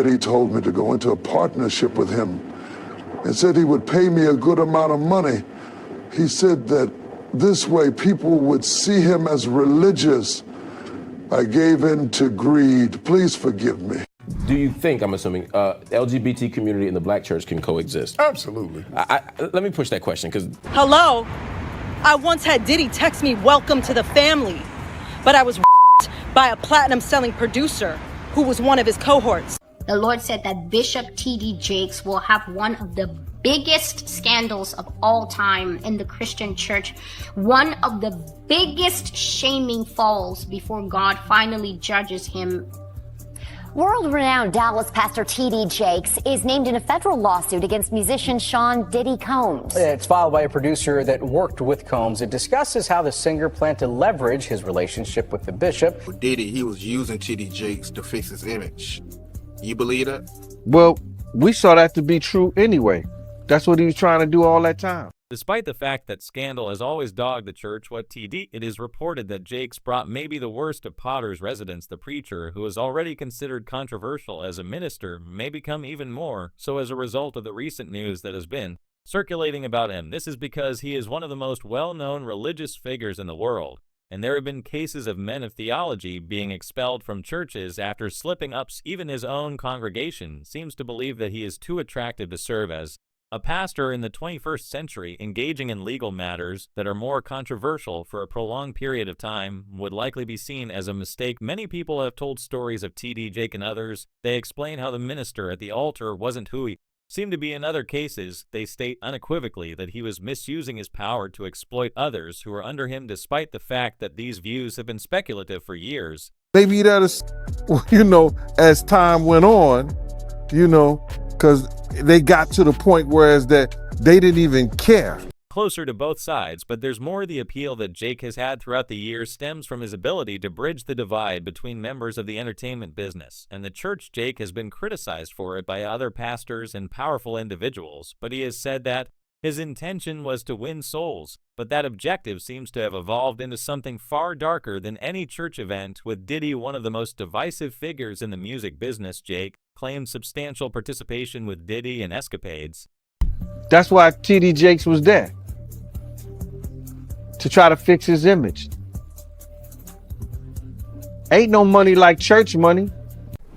Diddy told me to go into a partnership with him and said he would pay me a good amount of money. He said that this way people would see him as religious. I gave in to greed. Please forgive me. Do you think, I'm assuming, LGBT community and the black church can coexist? Absolutely. Let me push that question, because... Hello? I once had Diddy text me, "Welcome to the family," but I was by a platinum-selling producer who was one of his cohorts. The Lord said that Bishop T.D. Jakes will have one of the biggest scandals of all time in the Christian church, one of the biggest shaming falls before God finally judges him. World-renowned Dallas pastor T.D. Jakes is named in a federal lawsuit against musician Sean Diddy Combs. It's filed by a producer that worked with Combs. It discusses how the singer planned to leverage his relationship with the bishop. For Diddy, he was using T.D. Jakes to fix his image. You believe that? Well, we saw that to be true anyway. That's what he was trying to do all that time. Despite the fact that scandal has always dogged the church, it is reported that Jakes brought maybe the worst of Potter's residents. The preacher, who is already considered controversial as a minister, may become even more so as a result of the recent news that has been circulating about him. This is because he is one of the most well-known religious figures in the world, and there have been cases of men of theology being expelled from churches after slipping up. Even his own congregation seems to believe that he is too attractive to serve as a pastor in the 21st century. Engaging in legal matters that are more controversial for a prolonged period of time would likely be seen as a mistake. Many people have told stories of T.D. Jakes and others. They explain how the minister at the altar wasn't who he seemed to be. In other cases, they state unequivocally that he was misusing his power to exploit others who are under him, despite the fact that these views have been speculative for years. Maybe that is, as time went on, because they got to the point whereas that they didn't even care. Closer to both sides, but there's more. The appeal that Jake has had throughout the years stems from his ability to bridge the divide between members of the entertainment business and the church. Jake has been criticized for it by other pastors and powerful individuals, but he has said that his intention was to win souls, but that objective seems to have evolved into something far darker than any church event. With Diddy one of the most divisive figures in the music business, Jake claimed substantial participation with Diddy and escapades. That's why T.D. Jakes was there, to try to fix his image. Ain't no money like church money.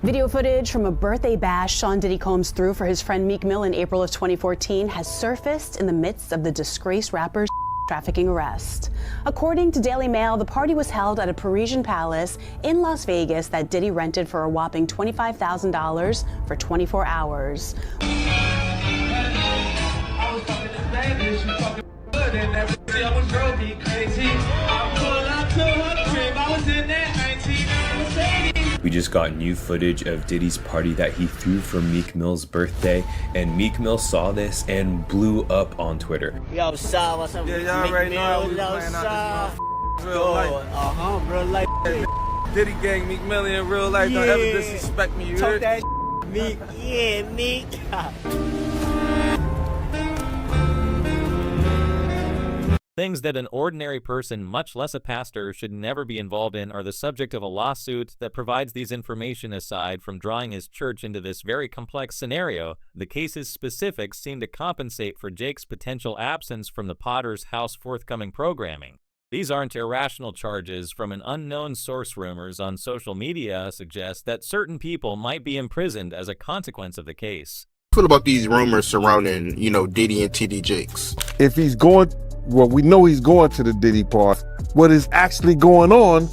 Video footage from a birthday bash Sean Diddy Combs threw for his friend Meek Mill in April of 2014 has surfaced in the midst of the disgraced rapper's trafficking arrest. According to Daily Mail, the party was held at a Parisian palace in Las Vegas that Diddy rented for a whopping $25,000 for 24 hours. We just got new footage of Diddy's party that he threw for Meek Mill's birthday, and Meek Mill saw this and blew up on Twitter. Yo, Shaw, what's up? Yeah, y'all already know we playing out this real life. Real life. Diddy gang, Meek Mill in real life. Don't ever disrespect me, you Talk heard? that Meek. Yeah, Meek. Things that an ordinary person, much less a pastor, should never be involved in are the subject of a lawsuit that provides these information. Aside from drawing his church into this very complex scenario, the case's specifics seem to compensate for Jake's potential absence from the Potter's House forthcoming programming. These aren't irrational charges from an unknown source. Rumors on social media suggest that certain people might be imprisoned as a consequence of the case. What feel about these rumors surrounding, Diddy and T.D. Jakes? If he's going, well, we know he's going to the Diddy party. What is actually going on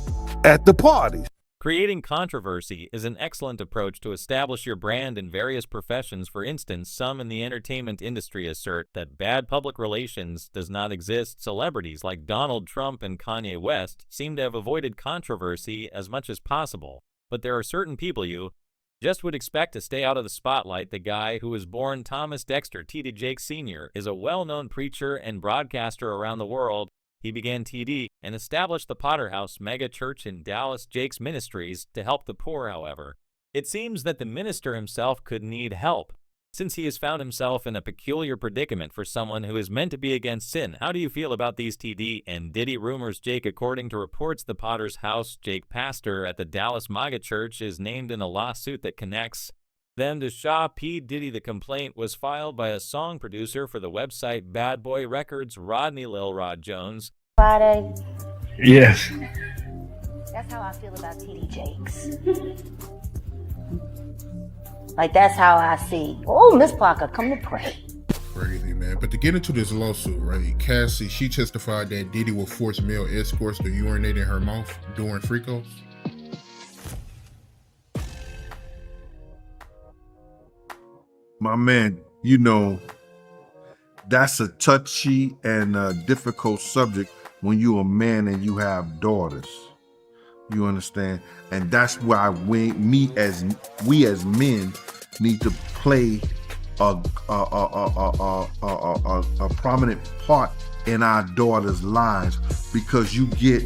at the parties? Creating controversy is an excellent approach to establish your brand in various professions. For instance, some in the entertainment industry assert that bad public relations does not exist. Celebrities like Donald Trump and Kanye West seem to have avoided controversy as much as possible. But there are certain people you just would expect to stay out of the spotlight. The guy who was born Thomas Dexter, T.D. Jakes Sr., is a well-known preacher and broadcaster around the world. He began TD and established the Potter House mega church in Dallas. Jakes Ministries to help the poor. However, it seems that the minister himself could need help, since he has found himself in a peculiar predicament for someone who is meant to be against sin. How do you feel about these TD and Diddy rumors, Jake? According to reports, the Potter's House, Jake, pastor at the Dallas mega church, is named in a lawsuit that connects Then to Shaw P. Diddy, the complaint was filed by a song producer for the website Bad Boy Records, Rodney Lil Rod Jones. Friday. Yes. That's how I feel about TD Jakes. Like, that's how I see. Oh, Miss Parker, come to pray. Crazy, man. But to get into this lawsuit, right? Cassie, she testified that Diddy will force male escorts to urinate in her mouth during free-calls. My man, you know, that's a touchy and difficult subject when you're a man and you have daughters. You understand? And that's why we as men need to play a prominent part in our daughters' lives, because you get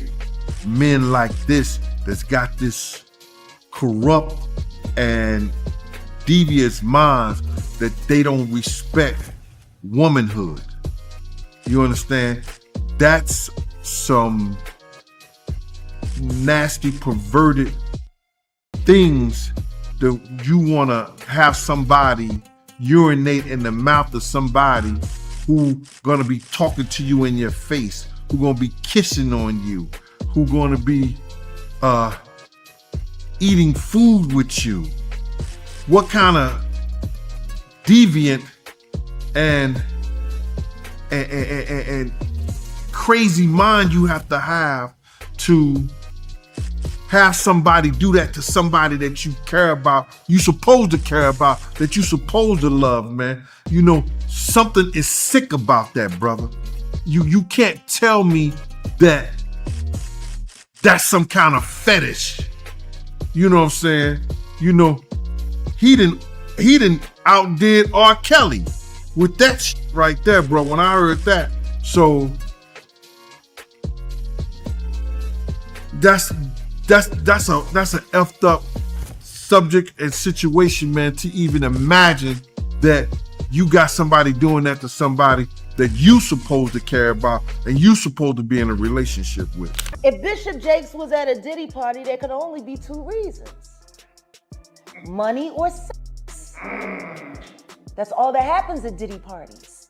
men like this that's got this corrupt and devious minds that they don't respect womanhood. You understand? That's some nasty, perverted things that you want to have somebody urinate in the mouth of somebody who gonna be talking to you in your face, who gonna be kissing on you, who gonna be eating food with you. What kind of deviant and crazy mind you have to have somebody do that to somebody that you care about, you supposed to care about, that you supposed to love, man. You know, something is sick about that, brother. You can't tell me that that's some kind of fetish. You know what I'm saying? You know, he didn't outdid R. Kelly with that right there, bro, when I heard that. So that's an effed up subject and situation, man, to even imagine that you got somebody doing that to somebody that you supposed to care about and you supposed to be in a relationship with. If Bishop Jakes was at a Diddy party, there could only be two reasons: money or sex. That's all that happens at Diddy parties.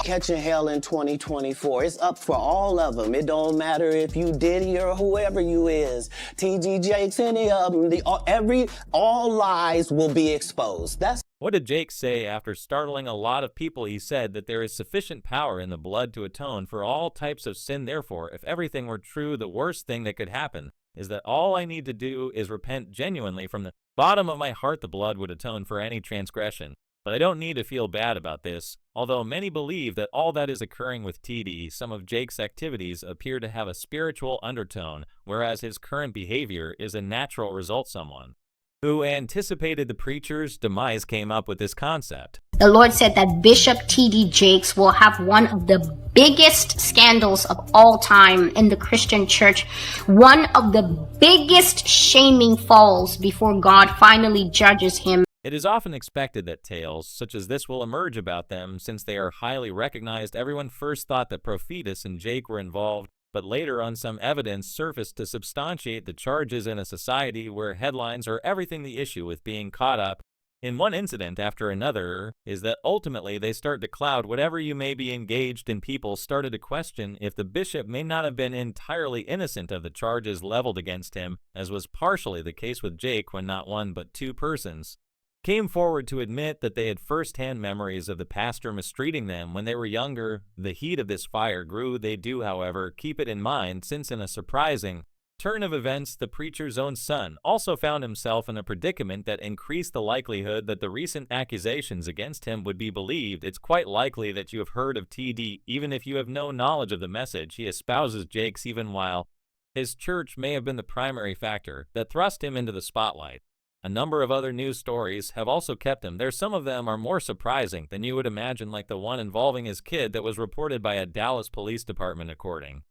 Catching hell in 2024. It's up for all of them. It don't matter if you Diddy or whoever you is. TD Jakes, any of them. All lies will be exposed. That's What did Jake say after startling a lot of people? He said that there is sufficient power in the blood to atone for all types of sin. Therefore, if everything were true, the worst thing that could happen is that all I need to do is repent genuinely from the bottom of my heart. The blood would atone for any transgression. But I don't need to feel bad about this, although many believe that all that is occurring with TD. Some of Jake's activities appear to have a spiritual undertone, whereas his current behavior is a natural result. Someone who anticipated the preacher's demise came up with this concept. The Lord said that Bishop TD Jakes will have one of the biggest scandals of all time in the Christian church, one of the biggest shaming falls before God finally judges him. It is often expected that tales such as this will emerge about them, since they are highly recognized. Everyone first thought that Prophetess and Jake were involved, but later on some evidence surfaced to substantiate the charges in a society where headlines are everything. The issue with being caught up in one incident after another is that ultimately they start to cloud whatever you may be engaged in. People started to question if the bishop may not have been entirely innocent of the charges leveled against him, as was partially the case with Jake when not one but two persons came forward to admit that they had first-hand memories of the pastor mistreating them when they were younger. The heat of this fire grew. They do, however, keep it in mind, since in a surprising turn of events, the preacher's own son also found himself in a predicament that increased the likelihood that the recent accusations against him would be believed. It's quite likely that you have heard of TD, even if you have no knowledge of the message he espouses. Jakes, even while his church may have been the primary factor that thrust him into the spotlight. A number of other news stories have also kept him there. Some of them are more surprising than you would imagine, like the one involving his kid that was reported by a Dallas police department. According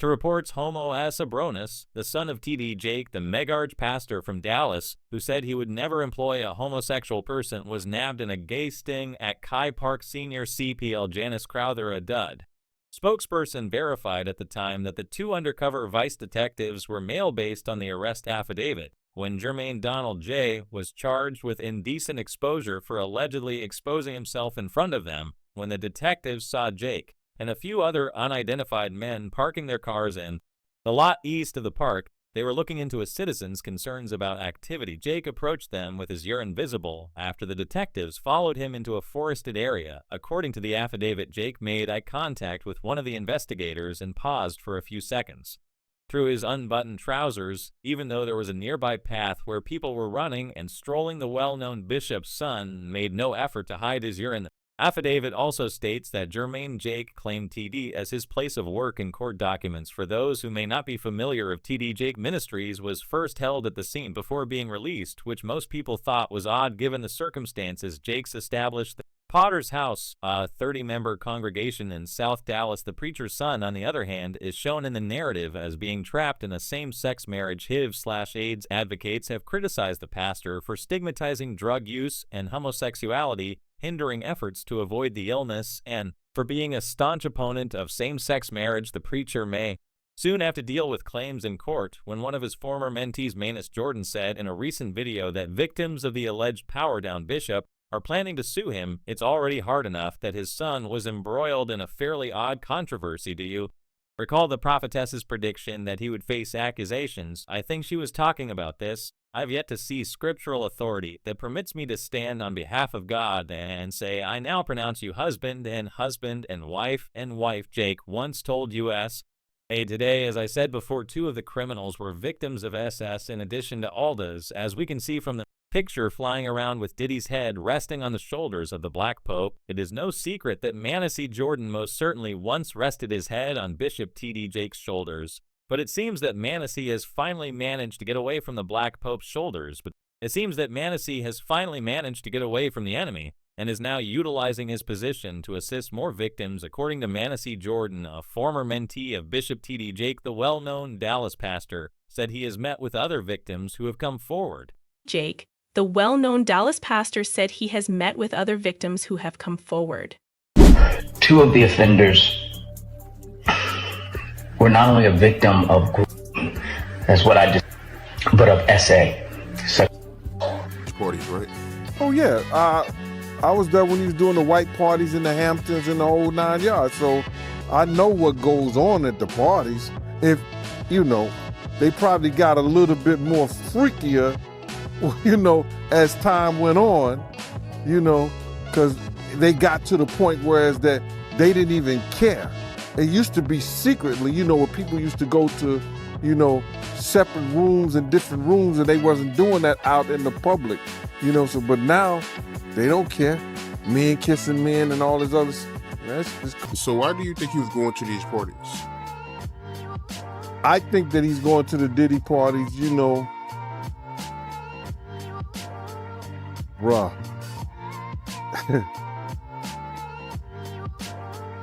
to reports, Homo Asabronis, the son of TD Jake, the megarch pastor from Dallas, who said he would never employ a homosexual person, was nabbed in a gay sting at Kai Park. Senior CPL Janice Crowther, a dud Spokesperson verified at the time that the two undercover vice detectives were male based on the arrest affidavit, when Jermaine Donald J. was charged with indecent exposure for allegedly exposing himself in front of them when the detectives saw Jake and a few other unidentified men parking their cars in the lot east of the park. They were looking into a citizen's concerns about activity. Jake approached them with his urine visible after the detectives followed him into a forested area. According to the affidavit, Jake made eye contact with one of the investigators and paused for a few seconds. Through his unbuttoned trousers, even though there was a nearby path where people were running and strolling, the well-known bishop's son made no effort to hide his urine. Affidavit also states that Jermaine Jake claimed TD as his place of work in court documents. For those who may not be familiar, of TD Jake Ministries was first held at the scene before being released, which most people thought was odd given the circumstances. Jake's established the Potter's House, a 30-member congregation in South Dallas. The preacher's son, on the other hand, is shown in the narrative as being trapped in a same-sex marriage. HIV/AIDS advocates have criticized the pastor for stigmatizing drug use and homosexuality, hindering efforts to avoid the illness, and for being a staunch opponent of same-sex marriage. The preacher may soon have to deal with claims in court when one of his former mentees, Manus Jordan, said in a recent video that victims of the alleged power-down bishop are planning to sue him. It's already hard enough that his son was embroiled in a fairly odd controversy. Do you recall the prophetess's prediction that he would face accusations? I think she was talking about this. I've yet to see scriptural authority that permits me to stand on behalf of God and say, I now pronounce you husband and wife. Jake once told USA Today, as I said before, two of the criminals were victims of SS in addition to Alda's, as we can see from the picture flying around with Diddy's head resting on the shoulders of the Black Pope. It is no secret that Manus Jordan most certainly once rested his head on Bishop TD Jake's shoulders. But it seems that Manus has finally managed to get away from the Black Pope's shoulders. But it seems that Manus has finally managed to get away from the enemy and is now utilizing his position to assist more victims. According to Manus Jordan, a former mentee of Bishop TD Jake, the well-known Dallas pastor said he has met with other victims who have come forward. Jake, the well-known Dallas pastor, said he has met with other victims who have come forward. Two of the offenders were not only a victim of group, that's what I just, but of SA. Parties, right? Oh yeah, I was there when he was doing the white parties in the Hamptons and the whole 9 yards, so I know what goes on at the parties. If, they probably got a little bit more freakier, as time went on, because they got to the point whereas that they didn't even care. It used to be secretly, where people used to go to, separate rooms and different rooms, and they wasn't doing that out in the public, but now they don't care. Men kissing men and all this other stuff. So why do you think he was going to these parties? I think that he's going to the Diddy parties, bruh.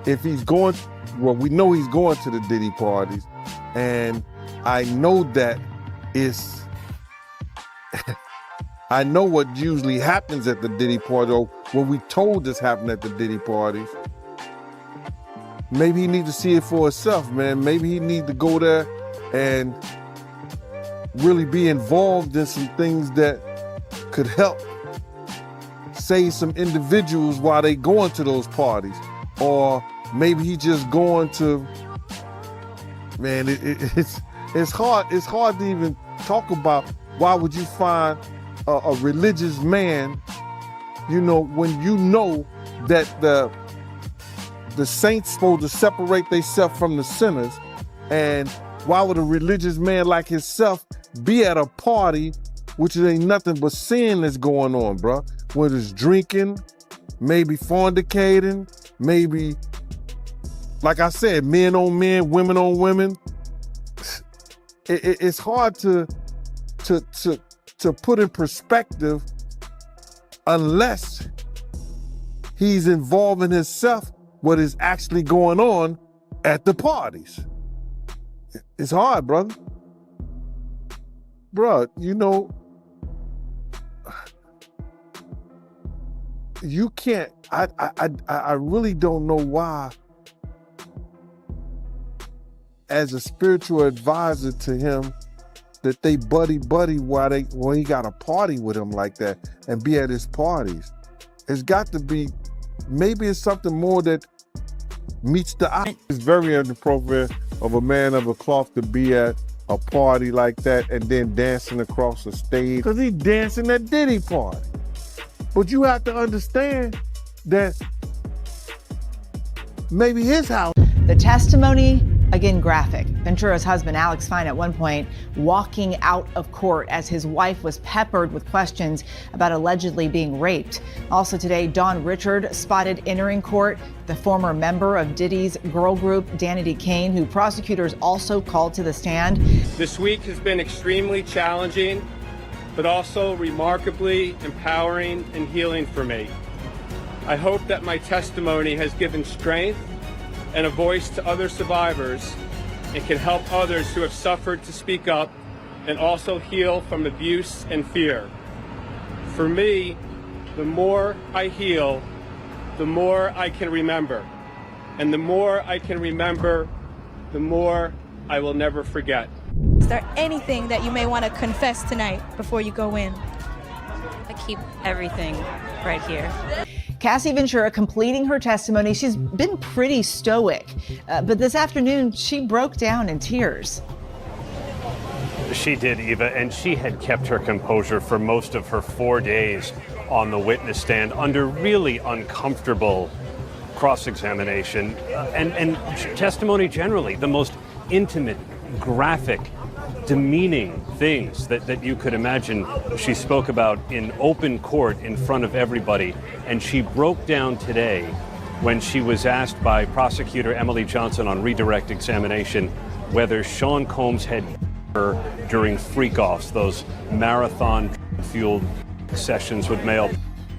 If he's going, well, we know he's going to the Diddy parties, and I know that it's, I know what usually happens at the Diddy party, or what we told us happened at the Diddy parties. Maybe he needs to see it for himself, man. Maybe he needs to go there and really be involved in some things that could help save some individuals while they going to those parties. Or maybe he just going to, man, it's hard to even talk about. Why would you find a religious man, when you know that the saints supposed to separate themselves from the sinners, and why would a religious man like himself be at a party which ain't nothing but sin that's going on, bro? Whether it's drinking, maybe fornicating, maybe, like I said, men on men, women on women. It's hard to put in perspective unless he's involving himself what is actually going on at the parties. It's hard, brother. Bruh, you can't, I really don't know why as a spiritual advisor to him, that they buddy while he got a party with him like that and be at his parties. It's got to be, maybe it's something more that meets the eye. It's very inappropriate of a man of a cloth to be at a party like that and then dancing across the stage, because he's dancing at Diddy party. But you have to understand that maybe his house. The testimony, again, graphic. Ventura's husband, Alex Fine, at one point walking out of court as his wife was peppered with questions about allegedly being raped. Also today, Dawn Richard spotted entering court, the former member of Diddy's girl group, Danity Kane, who prosecutors also called to the stand. This week has been extremely challenging, but also remarkably empowering and healing for me. I hope that my testimony has given strength and a voice to other survivors and can help others who have suffered to speak up and also heal from abuse and fear. For me, the more I heal, the more I can remember. And the more I can remember, the more I will never forget. Is there anything that you may want to confess tonight before you go in? I keep everything right here. Cassie Ventura completing her testimony. She's been pretty stoic, but this afternoon she broke down in tears. She did, Eva, and she had kept her composure for most of her 4 days on the witness stand under really uncomfortable cross-examination and testimony generally, the most intimate, graphic, demeaning things that you could imagine. She spoke about in open court in front of everybody, and she broke down today when she was asked by prosecutor Emily Johnson on redirect examination whether Sean Combs had her during freak-offs, those marathon-fueled sessions with male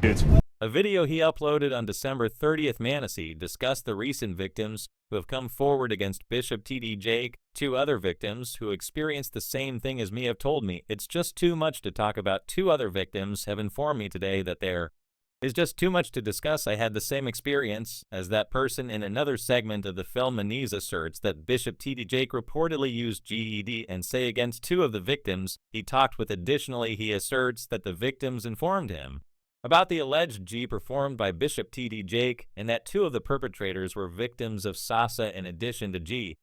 dudes. A video he uploaded on December 30th, Manasee, discussed the recent victims who have come forward against Bishop T.D. Jake. 2 other victims who experienced the same thing as me have told me it's just too much to talk about. 2 other victims have informed me today that there is just too much to discuss. I had the same experience as that person. In another segment of the film, Manise asserts that Bishop T.D. Jake reportedly used GED and say against 2 of the victims he talked with. Additionally, he asserts that the victims informed him about the alleged G performed by Bishop T.D. Jake and that 2 of the perpetrators were victims of SASA in addition to G.